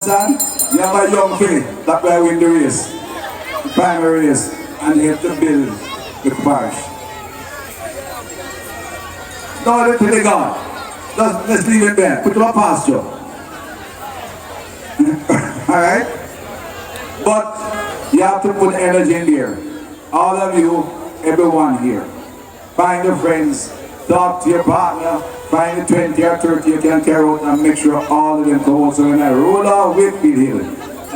Son, you have a young filly that will win the race, the primary race, and you have to build the parish. Don't let it go. Let's leave it there. Put it on pasture. Alright? But you have to put energy in there. All of you, everyone here. Find your friends, talk to your partner, find the 20 or 30 you can carry out and make sure all of them come out. So when I roll out Wakefield Hill,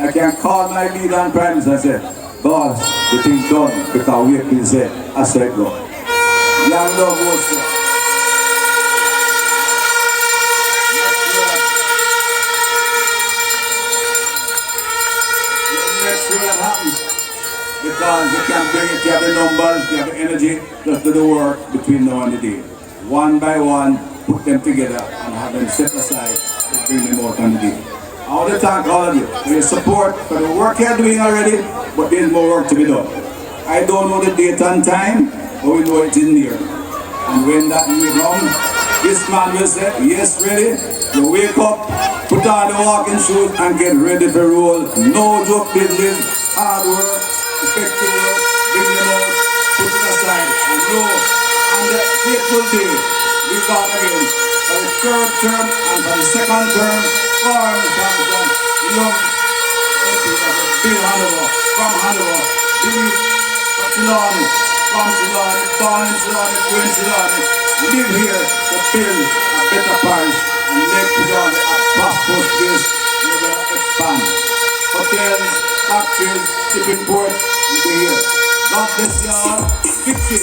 I can call my leader and prime minister and say, boss, the thing's done because Wakefield said, I said it go. Young love Warsop. Make sure that happens. Because you can bring it, you have the numbers, you have the energy, just do the work between now and the day. One by one, put them together and have them set aside to bring them out on the day. I want to thank all of you for your support, for the work you're doing already, but there's more work to be done. I don't know the date and time, but we know it's in there. And when that will come, this man will say, yes, ready, you wake up, put on the walking shoes and get ready for roll. No joke business, hard work, effective work, bring them out, put it aside, and know on the fateful day, we come again for the third term and for the second term, for the Johnson, young MP that was Bill Hanover, from Hanover, Billy Trelawny, from Trelawny, born in Trelawny, going to Trelawny, live here to build a better parish and make Trelawny a prosperous place where we will expand. Hotels, factories, shipping port, we'll be here. God bless you all. Victory.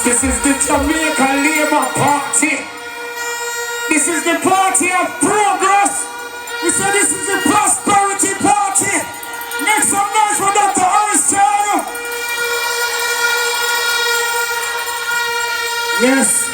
This is the Jamaica Labour Party. This is the party of progress. We say this is the prosperity party. Make some noise for Dr. Aristotle. Yes,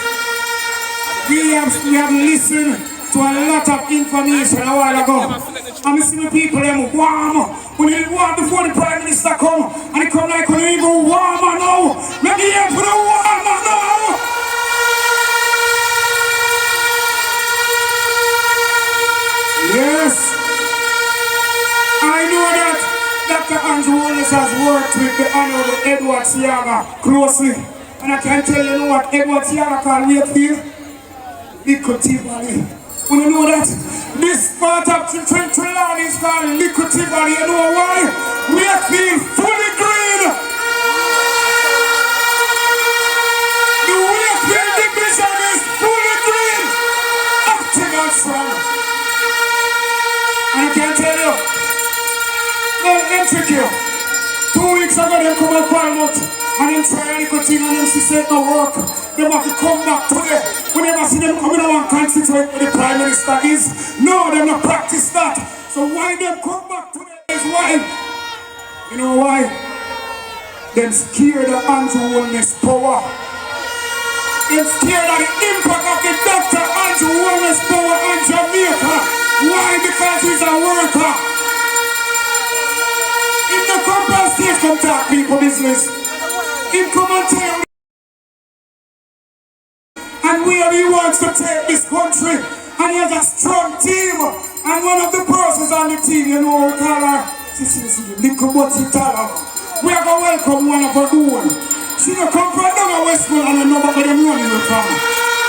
we have listened to a lot of information a while ago. And we see the people them warm. When they warm before the Prime Minister come, and they come like when they even warmer now. Maybe here for the warmer now. Yes, I know that Dr. Andrew Wallace has worked with the Honorable Edward Siaga closely. And I can tell you what Edward Siaga called Wakefield? Liquidity Valley. When you know that this part of Trelawny is called Liquidity Valley, you know why? Wakefield Fully Green. The Wakefield division is fully green, active and strong. And I can tell you, them trick you. 2 weeks ago, they come and find out, and them try a little thing, and them see say it no work. They have to come back today. We never see them coming on constituency where the Prime Minister is. No, they not practice that. So why them come back today is why. You know why? Them scared of Andrew Wallace's power. Them scared of the impact of the Dr. Andrew Wallace's power on Jamaica. Why? Because he's a worker. In the compound stage, come talk people business. In come and tell me. And where he wants to take this country, and he has a strong team, and one of the persons on the team, you know, we call her skepticism, little butty talent. We are going to welcome one of our own. She don't come from down at Westmoreland and nobody them running with her.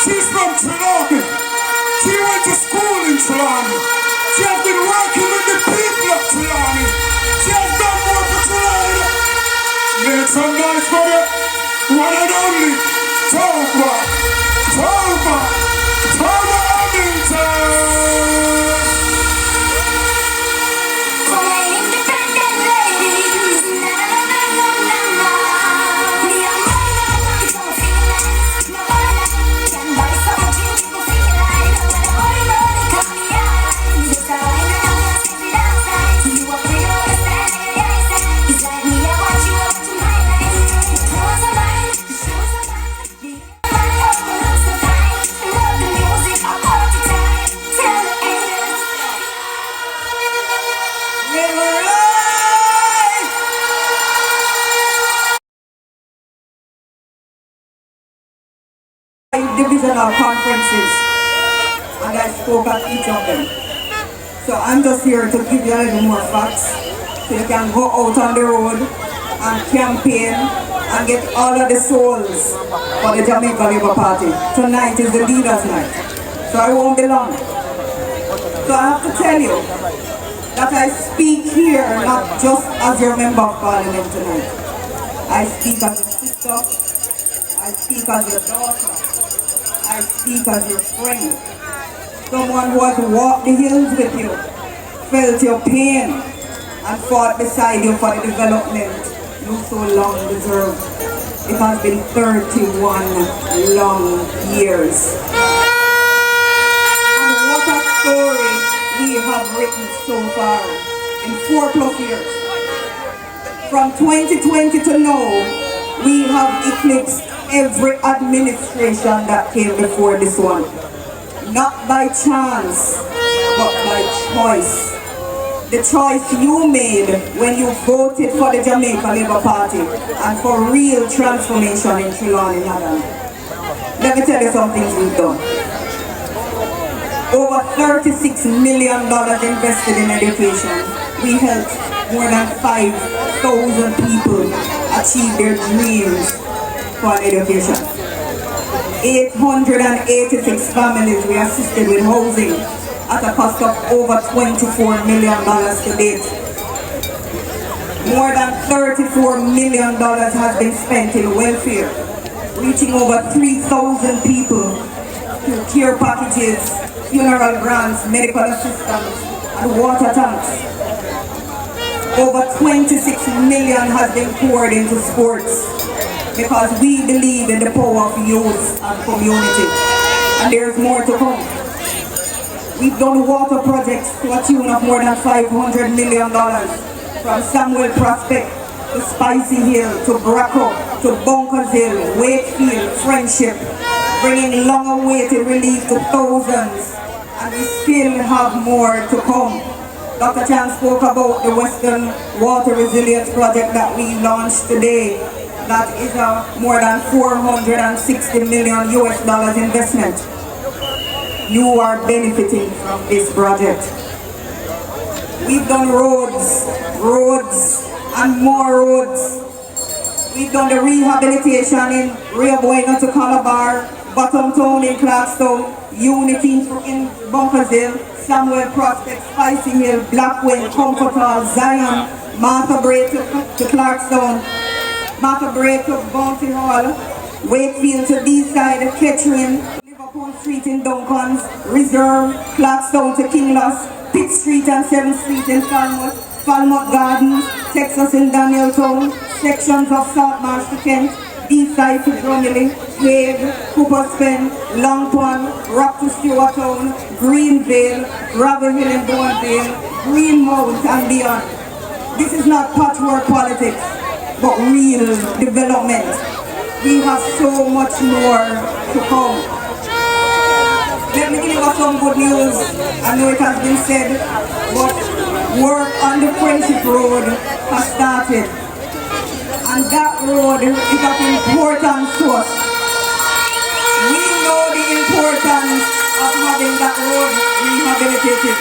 She's from Trelawny. She went to school in Trelawny. She has been working with the people of Trelawny. She has done more for Trelawny. Make some noise for the one and only Toba Hamilton. Divisional conferences, and I spoke at each of them. So I'm just here to give you a little more facts so you can go out on the road and campaign and get all of the souls for the Jamaica Labour Party. Tonight is the leaders' night, so I won't be long. So I have to tell you that I speak here not just as your member of parliament tonight. I speak as your sister, I speak as your daughter, I speak as your friend, someone who has walked the hills with you, felt your pain, and fought beside you for the development you so long deserved. It has been 31 long years. And what a story we have written so far in 4+ years. From 2020 to now, we have eclipsed every administration that came before this one. Not by chance, but by choice. The choice you made when you voted for the Jamaica Labour Party and for real transformation in Trelawny, madam. Let me tell you some things we've done. Over $36 million invested in education. We helped more than 5,000 people achieve their dreams for education. 886 families we assisted with housing at a cost of over $24 million to date. More than $34 million has been spent in welfare, reaching over 3,000 people through care packages, funeral grants, medical assistance, and water tanks. Over 26 million has been poured into sports because we believe in the power of youth and community. And there's more to come. We've done water projects to a tune of more than $500 million, from Samuel Prospect to Spicy Hill to Bracco to Bunkers Hill, Wakefield, Friendship, bringing long-awaited relief to thousands, and we still have more to come. Dr. Chan spoke about the Western Water Resilience Project that we launched today. That is a more than $460 million US investment. You are benefiting from this project. We've done roads, and more roads. We've done the rehabilitation in Rio Bueno to Calabar, Bottom Town in Clarkstown, Unity in Bunkers Hill, Samuel Prospect, Spicy Hill, Blackwell, Comfort Hall, Zion, Martha Bray to Clarkstown, Martha Bray to Bounty Hall, Wakefield to D-side, Kettering, Liverpool Street in Duncans, Reserve, Clarkstown to Kinloss, Pitt Street and 7th Street in Falmouth, Falmouth Gardens, Texas in Danieltown, sections of Saltmarsh to Kent, D-side to Drumley, Hague, Cooper's Pen, Long Pond, Rock to Stewartown, Greenvale, Gravel Hill in Bourneville, Greenmount and beyond. This is not patchwork politics, but real development. We have so much more to come. Let me give you some good news. I know it has been said, but work on the Friendship Road has started. And that road is of importance to us. We know the importance of having that road rehabilitated.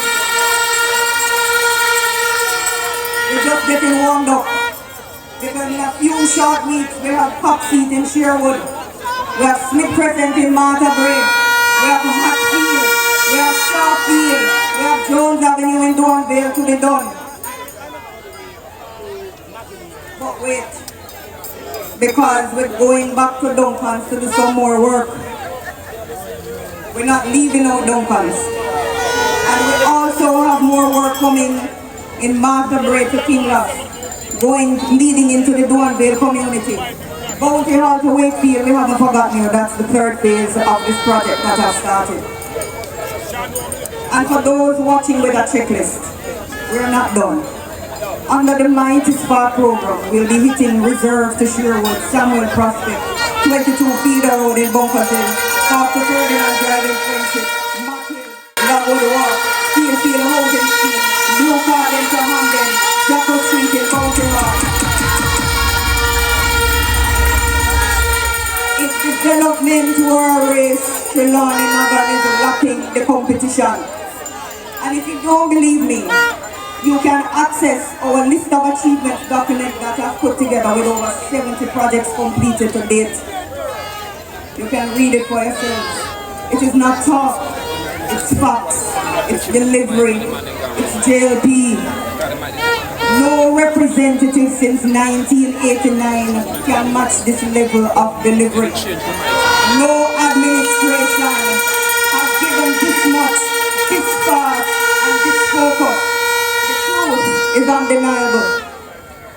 The just getting warmed up. Because in a few short weeks, we have Pop Seat in Sherwood. We have Smith Crescent in Martha Grave. We have Hatfield. We have Shawfield. We have Jones Avenue in Dornvale to be done. But wait. Because we're going back to Duncans to do some more work. We're not leaving out Duncans. And we also have more work coming in Martha Grave to Kinloss, leading into the Dornvale community. Bounty Hall to Wakefield, we haven't forgotten you. That's the third phase of this project that has started. And for those watching with a checklist, we're not done. Under the Mighty Spark program, we'll be hitting Reserve to Sherwood, Samuel Prospect, 22 Feeder Road in Bunkers Hill, after Ferdinand Drive in Friendship, Mackhill, Lagwood Walk, Steelfield Housing Scheme, Blue Garden to Hamden, Jackal Street in Bounty Hall. If development were a race, Trelawny Nagan is lacking the competition. And if you don't believe me, you can access our list of achievements document that I've put together with over 70 projects completed to date. You can read it for yourselves. It is not talk, it's facts, it's delivery, it's JLP. No representative since 1989 can match this level of delivery. No administration has given this much, this fast, and this focus. The truth is undeniable.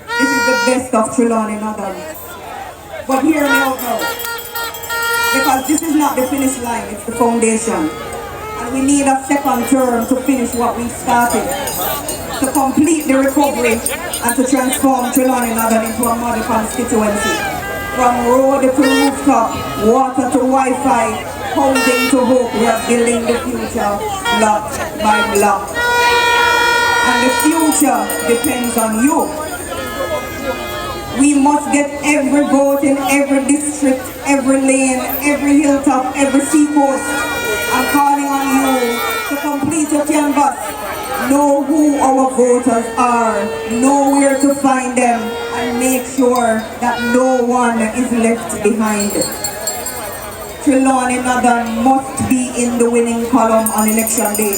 This is the best of Trelawny Nagan. But hear me out now. Because this is not the finish line, it's the foundation. And we need a second term to finish what we started. To complete the recovery and to transform Trelawny Nagan into a model constituency. From road to rooftop, water to Wi-Fi, housing to hope, we are building the future block by block. And the future depends on you. We must get every vote in every district, every lane, every hilltop, every seacoast. I'm calling on you to complete your canvas. Know who our voters are, know where to find them, and make sure that no one is left behind. Trelawny Nagan must be in the winning column on election day.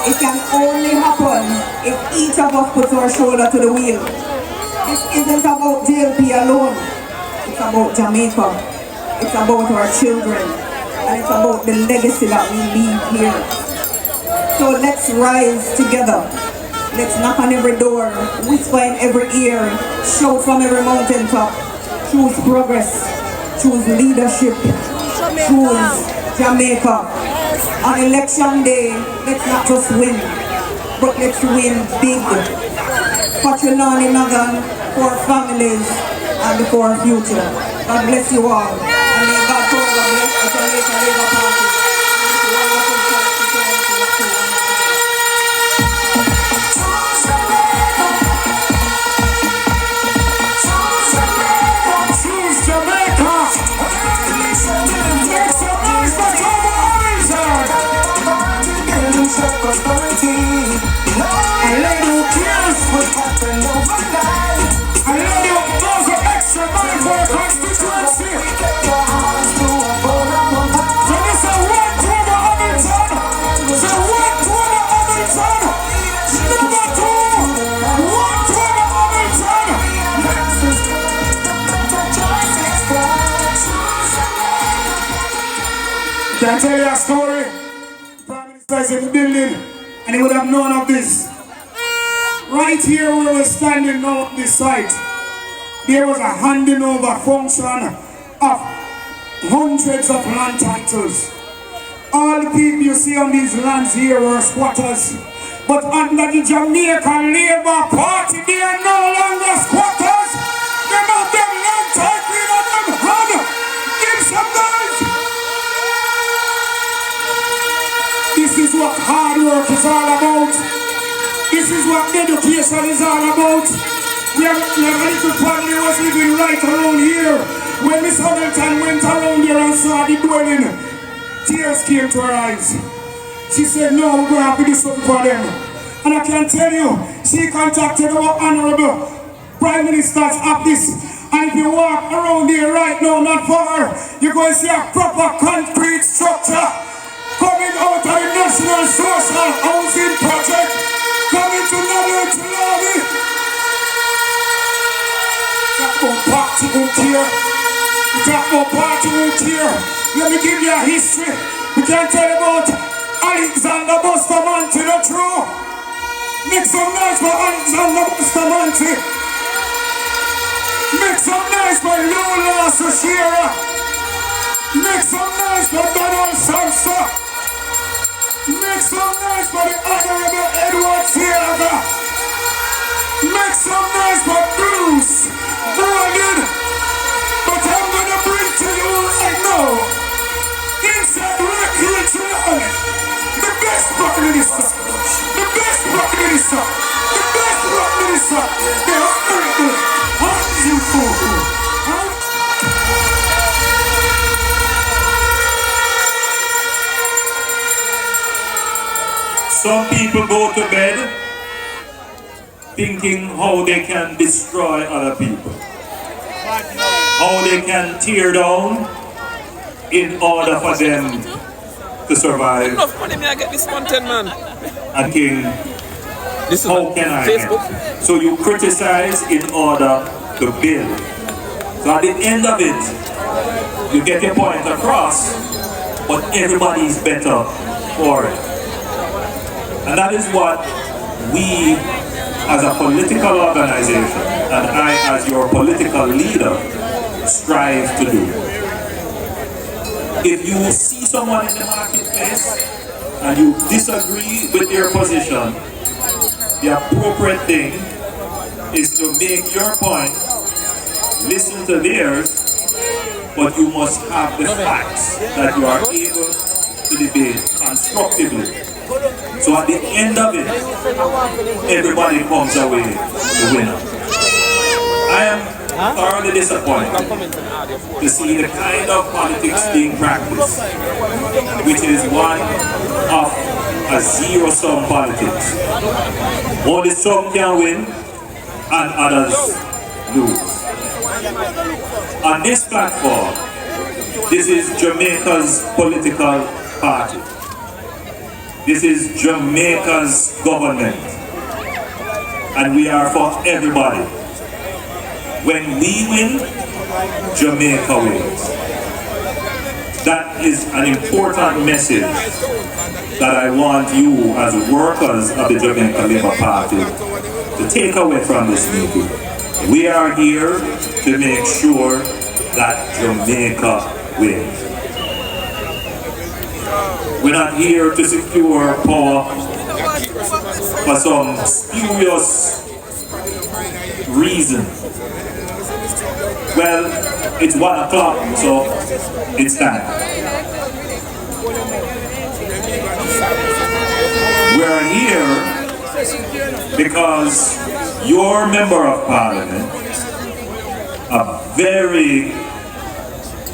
It can only happen if each of us puts our shoulder to the wheel. This isn't about JLP alone. It's about Jamaica. It's about our children. And it's about the legacy that we leave here. So let's rise together. Let's knock on every door, whisper in every ear, shout from every mountaintop. Choose progress, choose leadership, choose Jamaica. On election day, let's not just win, but let's win big. For Trelawny Nagan, for our families, and for our future. God bless you all. And may God forever bless the Jamaica Labour Party. Constituency. Can I tell you a story? Prime Minister is in the building and he would have known of this. Right here where we're standing now at this site, there was a handing over function of hundreds of land titles. All the people you see on these lands here were squatters. But under the Jamaica Labour Party, they are no longer squatters. They have them land titling on them hand. Give some noise. This is what hard work is all about. This is what education is all about. We have a little family was living right around here. When Miss Hamilton went around there and saw the dwelling, tears came to her eyes. She said, no, we're going to have to do something for them. And I can tell you, she contacted our Honorable Prime Minister's office. And if you walk around here right now, not far, you're going to see a proper concrete structure coming out of the National Social Housing Project, coming to Wakefield Trelawny. Talk about party out here. We talk about party out here. Let me give you a history. We can tell about Alexander Bustamante, the true. Make some noise for Alexander Bustamante. Make some noise for Lola Soshira. Make some noise for Donald Samsa. Make some noise for the Honorable Edward Tiaga. Make some noise for Bruce Morgan. But I'm gonna bring to you right now, inside Wakefield Trelawny, the best Prime Minister, the best Prime Minister, the best Prime Minister, the Honorable Some people go to bed thinking how they can destroy other people, how they can tear down in order for them to survive. Enough money, me I get this content, man. And King, This is how can I Facebook. help? So you criticize in order to build. So at the end of it, you get your point across, but everybody is better for it. And that is what we as a political organization, and I as your political leader, strive to do. If you see someone in the marketplace and you disagree with their position, the appropriate thing is to make your point, listen to theirs, but you must have the facts that you are able to debate constructively. So at the end of it, everybody comes away the winner. I am thoroughly disappointed to see the kind of politics being practiced, which is one of a zero-sum politics. Only some can win and others lose. On this platform, this is Jamaica's political party. This is Jamaica's government. And we are for everybody. When we win, Jamaica wins. That is an important message that I want you as workers of the Jamaica Labour Party to take away from this meeting. We are here to make sure that Jamaica wins. We're not here to secure power for some spurious reason. Well, it's 1 o'clock, so it's time. We're here because your member of parliament, a very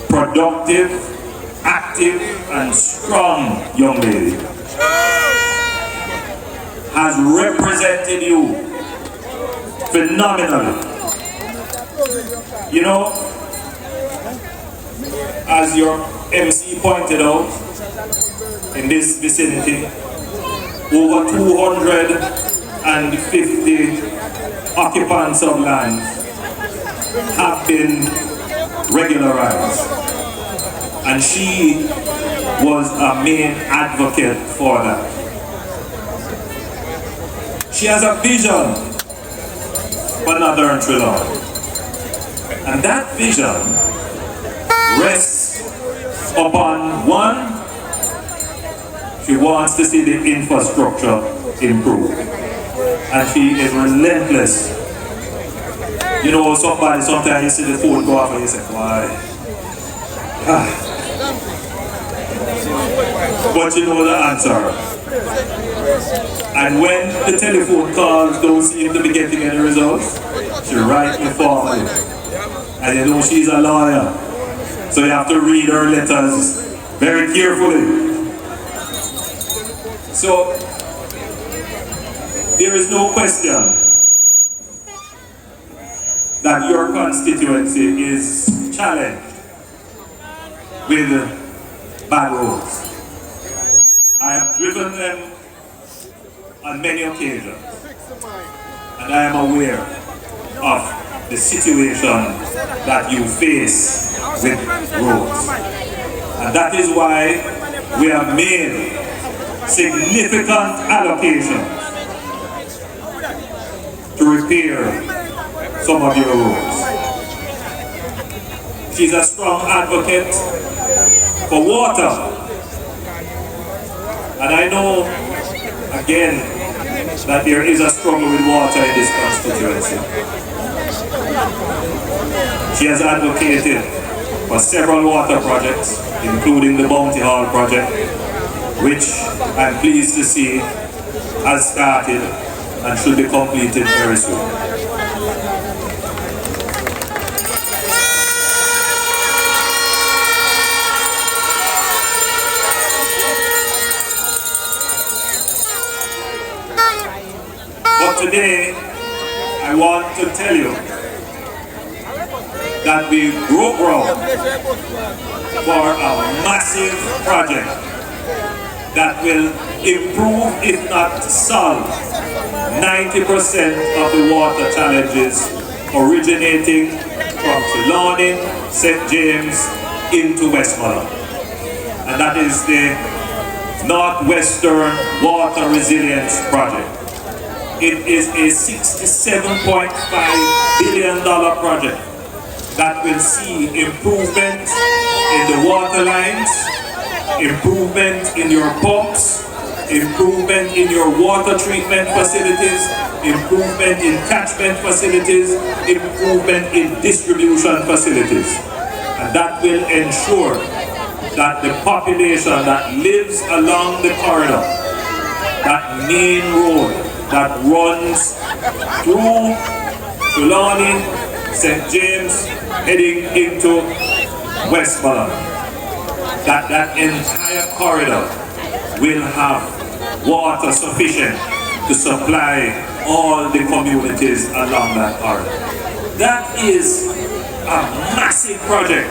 productive, active and strong young lady, has represented you phenomenally. You know, as your MC pointed out, in this vicinity, over 250 occupants of land have been regularized. And she was a main advocate for that. She has a vision for Northern Trelawny. And that vision rests upon one, she wants to see the infrastructure improve. And she is relentless. You know, somebody, sometimes you see the phone go off and you say, why? But you know the answer. And when the telephone calls don't seem to be getting any results, she writes me for you. And you know she's a lawyer. So you have to read her letters very carefully. So there is no question that your constituency is challenged with bad roads. I have driven them on many occasions, and I am aware of the situation that you face with roads. And that is why we have made significant allocations to repair some of your roads. She's a strong advocate for water. And I know, again, that there is a struggle with water in this constituency. She has advocated for several water projects, including the Bounty Hall project, which I'm pleased to see has started and should be completed very soon. But today, I want to tell you that we broke ground for a massive project that will improve, if not solve, 90% of the water challenges originating from Trelawny, St. James into Westmoreland. And that is the Northwestern Water Resilience Project. It is a $67.5 billion project that will see improvement in the water lines, improvement in your pumps, improvement in your water treatment facilities, improvement in catchment facilities, improvement in distribution facilities. And that will ensure that the population that lives along the corridor, that main road that runs through Trelawny, St. James, heading into Westmoreland, that entire corridor will have water sufficient to supply all the communities along that corridor. That is a massive project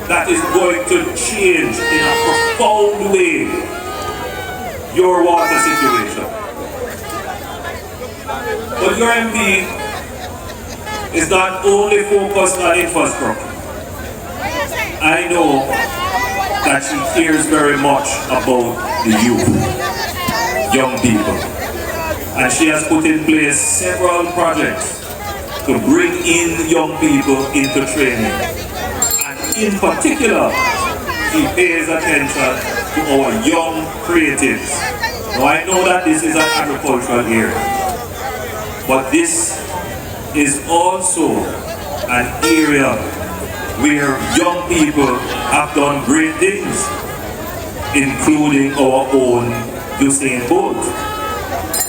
that is going to change in a profound way your water situation. But your MP is not only focused on infrastructure. I know that she cares very much about the youth, young people. And she has put in place several projects to bring in young people into training. And in particular, she pays attention to our young creatives. Now I know that this is an agricultural area, but this is also an area where young people have done great things, including our own Usain Bolt,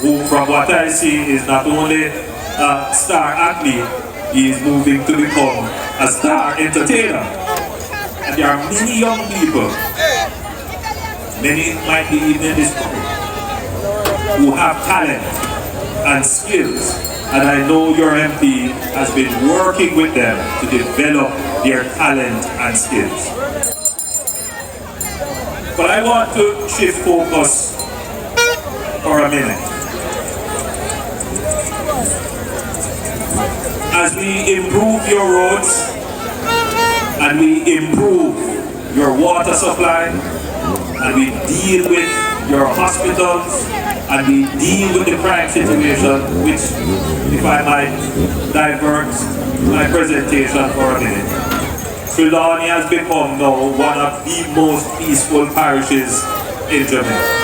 who from what I see is not only a star athlete, he is moving to become a star entertainer. And there are many young people, many might be even in this group, who have talent and skills. And I know your MP has been working with them to develop their talent and skills. But I want to shift focus for a minute. As we improve your roads and we improve your water supply and we deal with your hospitals and we deal with the crime situation, which, if I might divert my presentation for a minute, Trelawny has become now one of the most peaceful parishes in Jamaica.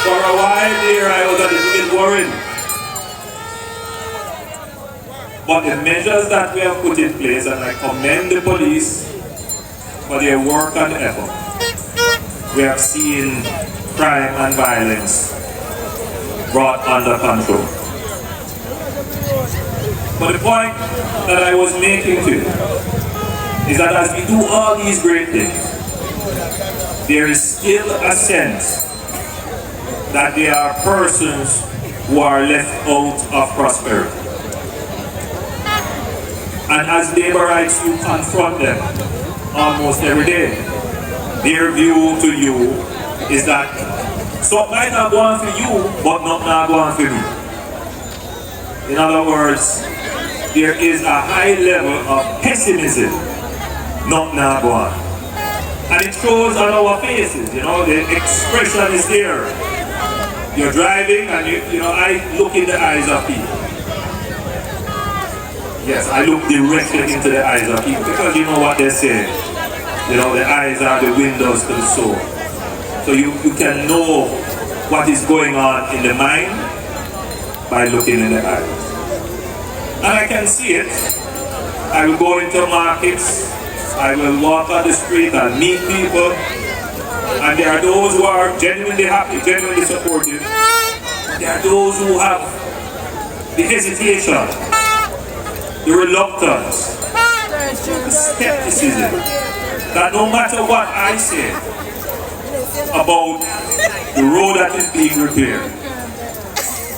For a while there, I was a little bit worried. But the measures that we have put in place, and I commend the police for their work and effort, we have seen crime and violence brought under control. But the point that I was making to you is that as we do all these great things, there is still a sense that there are persons who are left out of prosperity. And as laborites, you confront them almost every day. Their view to you is that something might not go on for you, but not go on for me. In other words, there is a high level of pessimism, not go on. And it shows on our faces, you know, the expression is there. You're driving and you know, I look in the eyes of people. Yes, I look directly into the eyes of people because you know what they say. You know, the eyes are the windows to the soul. So you can know what is going on in the mind by looking in the eyes. And I can see it. I will go into markets, I will walk on the street and meet people, and there are those who are genuinely happy, genuinely supportive. There are those who have the hesitation, the reluctance, the skepticism, that no matter what I say about the road that is being repaired,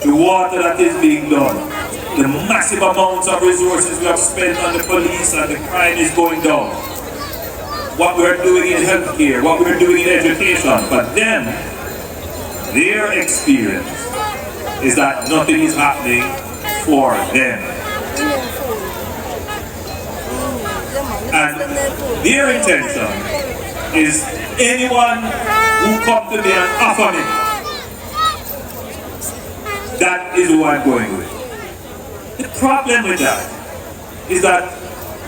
the water that is being done, the massive amounts of resources we have spent on the police and the crime is going down, what we're doing in healthcare, what we're doing in education, but then their experience is that nothing is happening for them. And their intention is anyone who comes to me and offer me, that is who I'm going with. The problem with that is that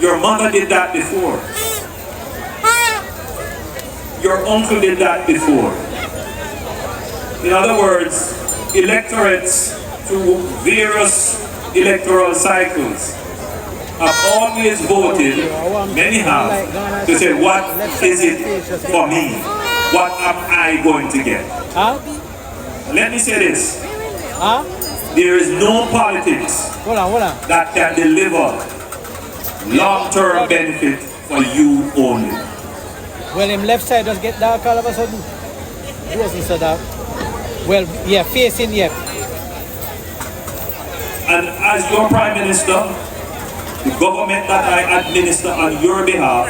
your mother did that before. Your uncle did that before. In other words, electorates through various electoral cycles have always voted, many have, to say, what is it for me? What am I going to get? Let me say this. There is no politics that can deliver long-term benefit for you only. Well, him left side just get dark all of a sudden. It wasn't so dark. Well, yeah, facing, yeah. And as your Prime Minister, the government that I administer on your behalf,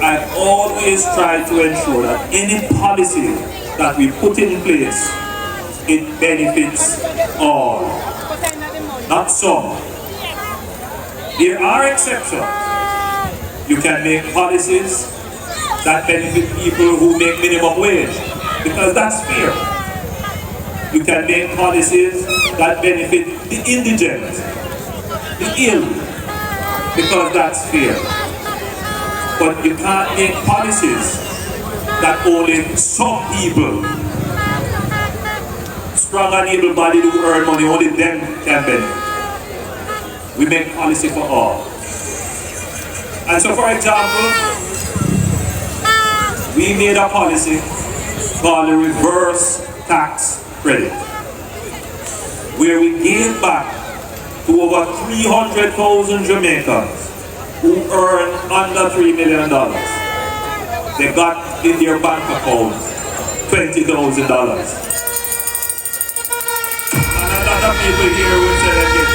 I always try to ensure that any policy that we put in place, it benefits all, not some. There are exceptions. You can make policies that benefit people who make minimum wage, because that's fair. You can make policies that benefit the indigent, the ill, because that's fair. But you can't make policies that only some people, strong and able-bodied who earn money, only them can benefit. We make policy for all. And so, for example, we made a policy called the reverse tax credit, where we gave back to over 300,000 Jamaicans who earn under $3 million. They got in their bank account $20,000. And a lot of people here will say again,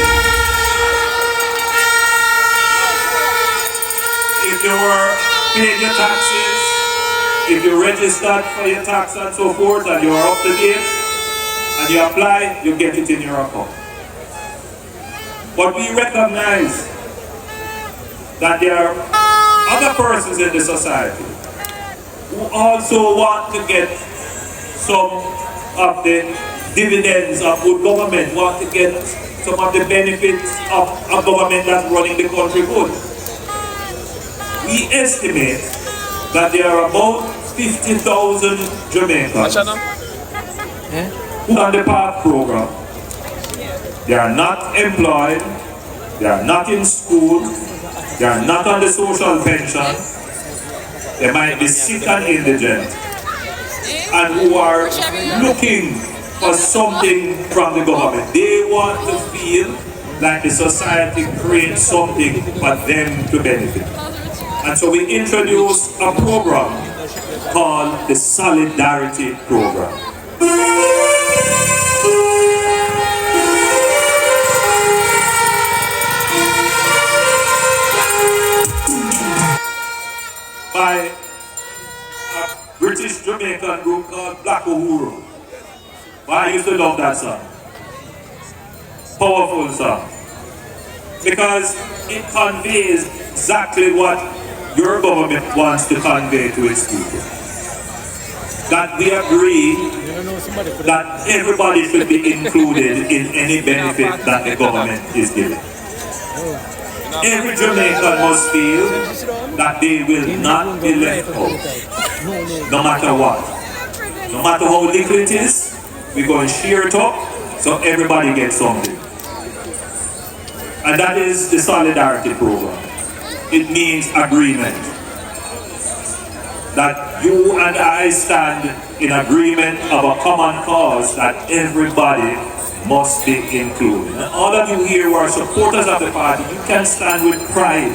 if you were paying your taxes, if you registered for your tax and so forth, and you are up to date, and you apply, you get it in your account. But we recognize that there are other persons in the society who also want to get some of the dividends of good government, want to get some of the benefits of a government that's running the country good. We estimate that there are about 50,000 Jamaicans who are on the PATH program. They are not employed, they are not in school, they are not on the social pension, they might be sick and indigent, and who are looking for something from the government. They want to feel like the society creates something for them to benefit. And so we introduced a program called the Solidarity Program. By a British Jamaican group called Black Uhuru. I used to love that song. Powerful song. Because it conveys exactly what your government wants to convey to its people. That we agree that everybody should be included in any benefit that the government is giving. Every Jamaican must feel that they will not be left out, no matter what. No matter how little it is, we're going to share it up so everybody gets something. And that is the Solidarity Program. It means agreement. That you and I stand in agreement of a common cause that everybody must be included. And all of you here who are supporters of the party, you can stand with pride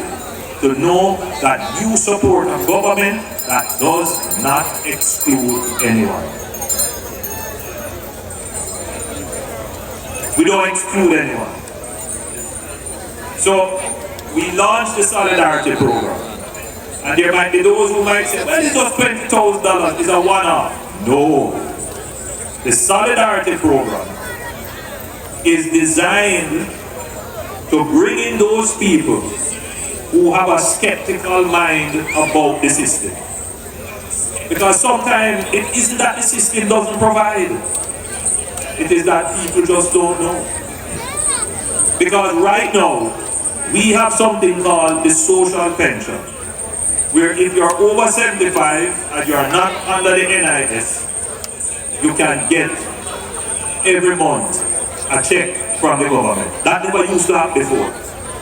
to know that you support a government that does not exclude anyone. We don't exclude anyone. So we launched the Solidarity Program. And there might be those who might say, well, it's just $20,000, it's a one-off. No. The Solidarity Program is designed to bring in those people who have a skeptical mind about the system. Because sometimes it isn't that the system doesn't provide. It is that people just don't know. Because right now, we have something called the social pension, where if you're over 75 and you're not under the NIS, you can get every month a check from the government. That never used to happen before.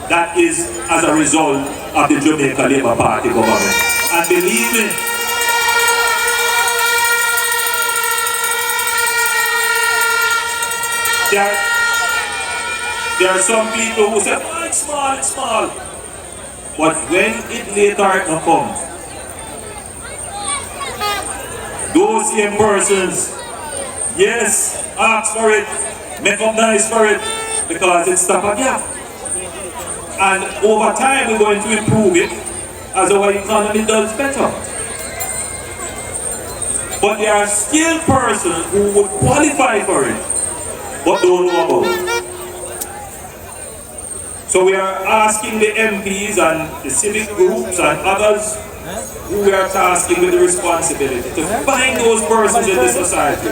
That is as a result of the Jamaica Labour Party government. And believe me, there are some people who say, oh, it's small, it's small. But when it later comes, those same persons, yes, ask for it, make up nice for it, because it's stuff like that. And over time we're going to improve it as our economy does better. But there are still persons who would qualify for it, but don't know about it. So we are asking the MPs and the civic groups and others who we are tasking with the responsibility to find those persons in the society,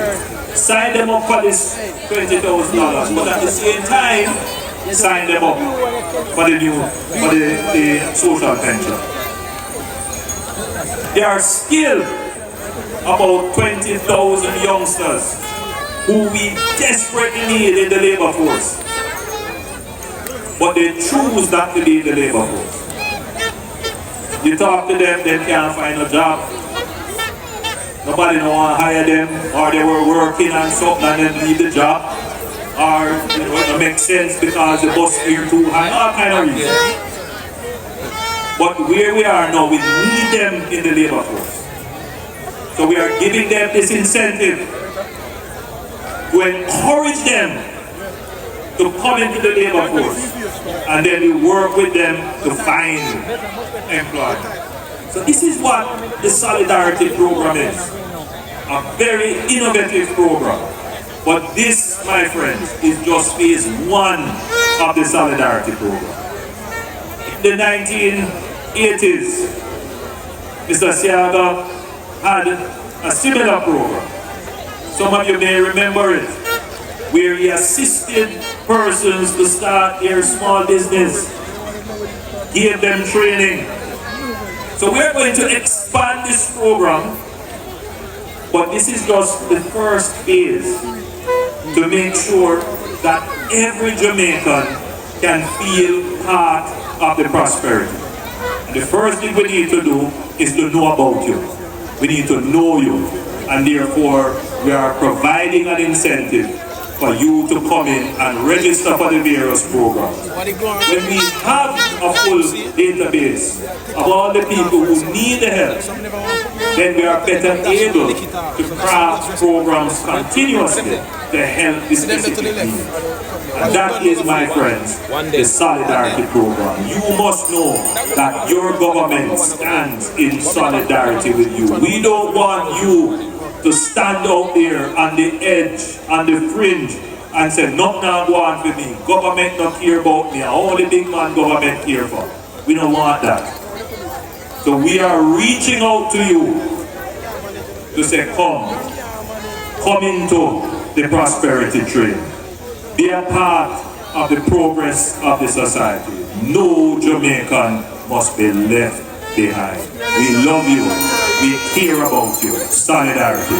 sign them up for this $20,000, but at the same time, sign them up for the social pension. There are still about 20,000 youngsters who we desperately need in the labor force. But they choose not to be in the labor force. You talk to them, they can't find a job. Nobody don't want to hire them, or they were working on something and then leave the job. Or you know, it don't make sense because the bus fare too high, all kind of reasons. But where we are now, we need them in the labor force. So we are giving them this incentive to encourage them to come into the labor force, and then we work with them to find employment. So this is what the Solidarity Program is. A very innovative program. But this, my friends, is just phase one of the Solidarity Program. In the 1980s, Mr. Siaga had a similar program. Some of you may remember it, where he assisted persons to start their small business, gave them training. So we're going to expand this program, but this is just the first phase to make sure that every Jamaican can feel part of the prosperity. And the first thing we need to do is to know about you. We need to know you, and therefore we are providing an incentive for you to come in and register for the various programs. When we have a full database of all the people who need the help, then we are better able to craft programs continuously to help the specific needs. And that is, my friends, the Solidarity Program. You must know that your government stands in solidarity with you. We don't want you to stand out there on the edge, on the fringe, and say, nothing now go on for me. Government not care about me. All the big man government care for. We don't want that. So we are reaching out to you to say, come into the prosperity train. Be a part of the progress of the society. No Jamaican must be left behind. We love you. We care about you. Solidarity.